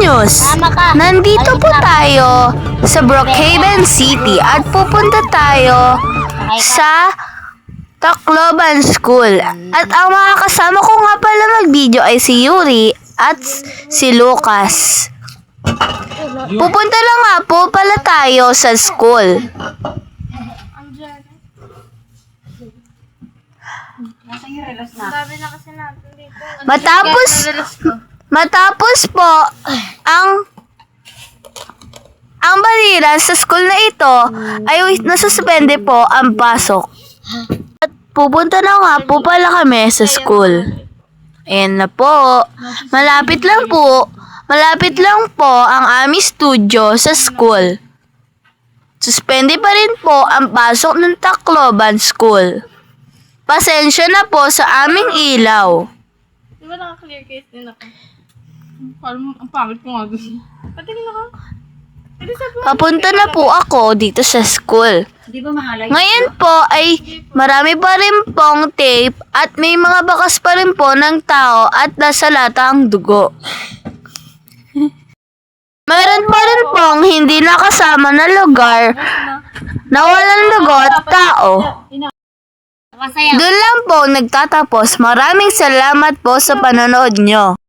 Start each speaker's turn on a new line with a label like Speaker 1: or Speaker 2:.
Speaker 1: news. Nandito po tayo sa Brookhaven City at pupunta tayo sa Tacloban School. At ang mga kasama ko nga pala mag-video ay si Yuri at si Lucas. Pupunta lang nga po pala tayo sa school. Matapos po ang balita sa school na ito ay nasuspende po ang pasok. At pupunta na nga po pala kami sa school. Ayan na po. Malapit lang po ang aming studio sa school. Suspende pa rin po ang pasok ng Tacloban School. Pasensya na po sa aming ilaw.
Speaker 2: Di ba naka-clear case din ako? Parang ang pangit ko nga doon. Patingin ako.
Speaker 1: Papunta na po ako dito sa school. Ngayon po ay marami pa rin pong tape at may mga bakas pa rin po ng tao at nasa lata ang dugo. Mayroon pa rin pong hindi nakasama na lugar na walang dugo at tao. Doon lang po nagtatapos. Maraming salamat po sa panonood nyo.